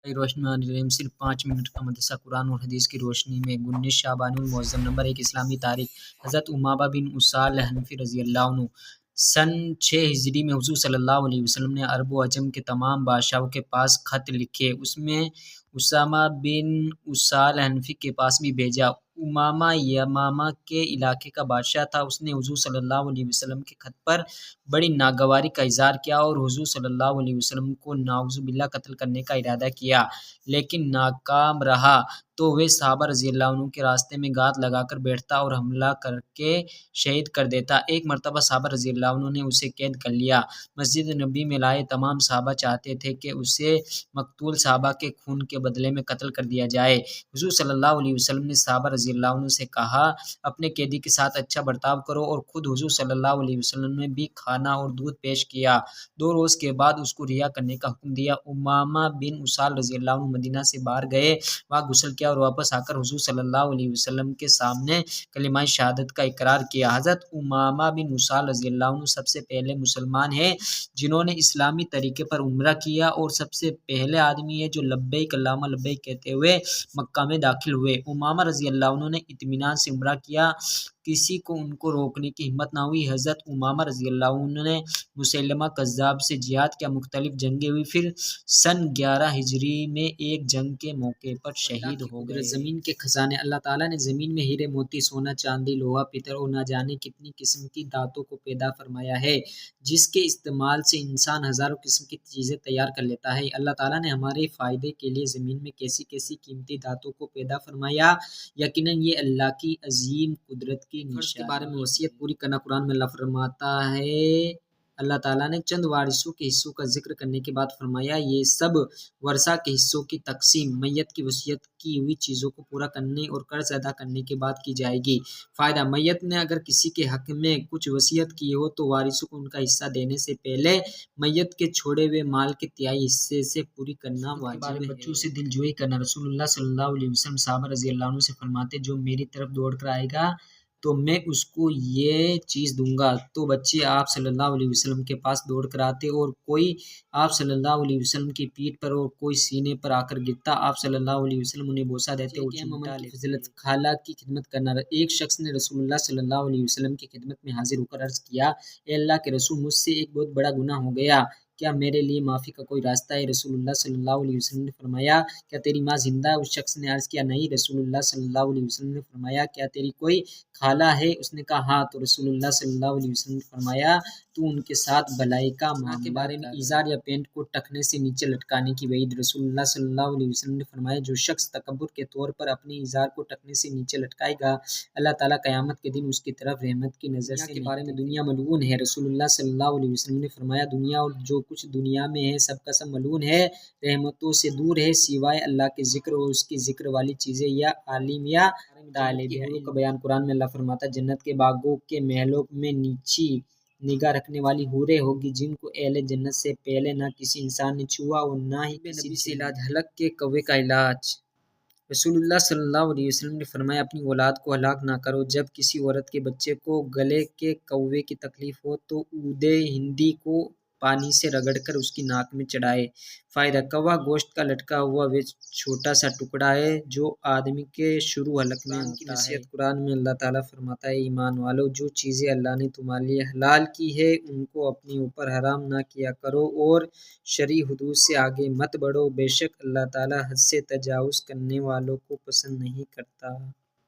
रोशनी सिर्फ 5 मिनट का मदरसा कुरान और हदीस की रोशनी में 19 शाबानुल मुअज़्ज़म नंबर 1 इस्लामी तारीख। हज़रत उमामा बिन उसाल हनफी रज़ी अल्लाह अन्हु सन 6 हिजरी में हुज़ूर सल्लल्लाहु अलैहि वसल्लम ने अरब व अजम के तमाम बादशाहों के पास खत लिखे, उसमें उसामा बिन उसाल हनफी के पास भी भेजा। उमामा यमामा के इलाके का बादशाह था। उसने हुज़ूर सल्लल्लाहु अलैहि वसल्लम के खत पर बड़ी नागवारी का इज़हार किया और हुज़ूर सल्लल्लाहु अलैहि वसल्लम को नाउज़ुबिल्लाह कत्ल करने का इरादा किया, लेकिन नाकाम रहा तो वे सहाबा रज़ियल्लाहु अन्हुम के रास्ते में घात लगाकर बैठता और हमला करके शहीद कर देता। एक मरतबा सहाबा रज़ियल्लाहु अन्हुम ने उसे कैद कर लिया। मस्जिद नबी में लाए तमाम सहाबा चाहते थे कि उसे मकतूल सहाबा के खून के बदले में कत्ल कर दिया जाए। हुज़ूर सल्लल्लाहु अलैहि वसल्लम ने सहाबा रज़ियल्लाहु अन्हुम से कहा, अपने कैदी के साथ अच्छा बर्ताव करो, और खुद हुज़ूर सल्लल्लाहु अलैहि वसल्लम ने भी खाना और दूध पेश किया। 2 रोज़ के बाद उसको रिहा करने का हुक्म दिया। उमामा बिन उसाल रज़ियल्लाहु अन्हु मदीना से बाहर गए, वहाँ गुस्ल किया और वापस आकर हुज़ूर सल्लल्लाहु अलैहि वसल्लम के सामने कलिमाए शहादत का इकरार किया। हज़रत उमामा बिन उसाल रज़ियल्लाहु अन्हु सबसे पहले मुसलमान हैं जिन्होंने इस्लामी तरीके पर उम्रा किया और सबसे पहले आदमी है जो लब्बैक अल्लाहुम्मा लब्बैक कहते हुए मक्का में दाखिल हुए। उमामा रज़ियल्लाहु अन्हु ने इत्मीनान से उम्रा किया, किसी को उनको रोकने की हिम्मत ना हुई। हज़रत उमामा रज़ियल्लाहु अन्हु ने मुसैलमा कज़्ज़ाब से जिहाद किया, मुख्तलिफ जंगें हुई, फिर सन 11 हिजरी में एक जंग के मौके पर शहीद हो गए। ज़मीन के खजाने। अल्लाह ताला ने ज़मीन में हीरे मोती, सोना चांदी, लोहा पीतल और न जाने कितनी किस्म की धातों को पैदा फरमाया है, जिसके इस्तेमाल से इंसान हज़ारों किस्म की चीज़ें तैयार कर लेता है। अल्लाह ताला ने हमारे फ़ायदे के लिए ज़मीन में कैसी कैसी कीमती धातों को पैदा फरमाया, यकीनन ये अल्लाह की अजीम कुदरत की निशानी के बारे में वसीयत पूरी करना। कुरान में अल्लाह फरमाता है, अल्लाह ताला ने चंद वारिसों के हिस्सों का जिक्र करने के बाद फरमाया, ये सब वर्षा के हिस्सों की तकसीम मैयत की वसीयत की हुई चीज़ों को पूरा करने और कर्ज अदा करने के बाद की जाएगी। फ़ायदा, मैयत ने अगर किसी के हक में कुछ वसीयत की हो तो वारिसों को उनका हिस्सा देने से पहले मैयत के छोड़े हुए माल के तिहाई हिस्से से पूरी करना वाजिब है। बच्चों से दिलजोई करना। रसूलुल्लाह सल्लल्लाहु अलैहि वसल्लम सहाबा रज़ियल्लाहु अन्हु से फरमाते, जो मेरी तरफ दौड़ कर आएगा तो मैं उसको ये चीज़ दूंगा। तो बच्चे आप सल्लल्लाहु अलैहि वसल्लम के पास दौड़ कर आते और कोई आप सल्लल्लाहु अलैहि वसल्लम की पीठ पर और कोई सीने पर आकर गिरता। आप सल्लल्लाहु अलैहि वसल्लम उन्हें बोसा देते और चूमता लेते। फज़ीलत, खाला की खिदमत करना। एक शख्स ने रसूलुल्लाह सल्लल्लाहु अलैहि वसल्लम की खिदमत में हाजिर होकर अर्ज़ किया, ए अल्लाह के रसूल, मुझसे एक बहुत बड़ा गुनाह हो गया, क्या मेरे लिए माफ़ी का कोई रास्ता है? रसूलुल्लाह सल्लल्लाहु अलैहि वसल्लम ने फरमाया, क्या तेरी माँ जिंदा है? उस शख्स ने अर्ज़ किया, नहीं। रसूलुल्लाह सल्लल्लाहु अलैहि वसल्लम ने फरमाया, क्या तेरी कोई खाला है? उसने कहा, हाँ। तो रसूलुल्लाह सल्लल्लाहु अलैहि वसल्लम ने फरमाया, तू उनके साथ भलाई का मामला के बारे में। इज़ार या पैंट को टखने से नीचे लटकाने की वईद। रसूलुल्लाह सल्लल्लाहु अलैहि वसल्लम ने फरमाया, जो शख्स तकब्बुर के तौर पर अपने इज़ार को टखने से नीचे लटकाएगा, अल्लाह ताला क़यामत के दिन उसकी तरफ रहमत की नज़र से के बारे में। दुनिया मलऊन है। रसूलुल्लाह सल्लल्लाहु अलैहि वसल्लम ने फरमाया, दुनिया और जो कुछ दुनिया में है सब का सब मलऊन है, रहमतों से दूर है, सिवाय अल्लाह के ज़िक्र और उसकी ज़िक्र वाली चीज़ें या आलिम या तालिब इल्म का बयान। कुरान में अल्लाह फरमाता है, जन्नत के बागों के महलों में नीची निगाह रखने वाली हूरें होगी, जिनको अहले जन्नत से पहले ना किसी इंसान ने छुआ और ना ही किसी से इलाज। हलक के कौवे का इलाज। रसूलुल्लाह सल्लल्लाहु अलैहि वसल्लम ने फरमाया, अपनी औलाद को हलाक ना करो। जब किसी औरत के बच्चे को गले के कौवे की तकलीफ हो तो ऊदे हिंदी को पानी से रगड़कर उसकी नाक में चढ़ाए। फ़ायदा, कौवा गोश्त का लटका हुआ वे छोटा सा टुकड़ा है जो आदमी के शुरू हलक में होता है। कुरान में अल्लाह ताला फरमाता है, ईमान वालों, जो चीज़ें अल्लाह ने तुम्हारे लिए हलाल की है उनको अपने ऊपर हराम ना किया करो और शरई हुदूद से आगे मत बढ़ो, बेशक अल्लाह ताला हद से तजावुज़ करने वालों को पसंद नहीं करता।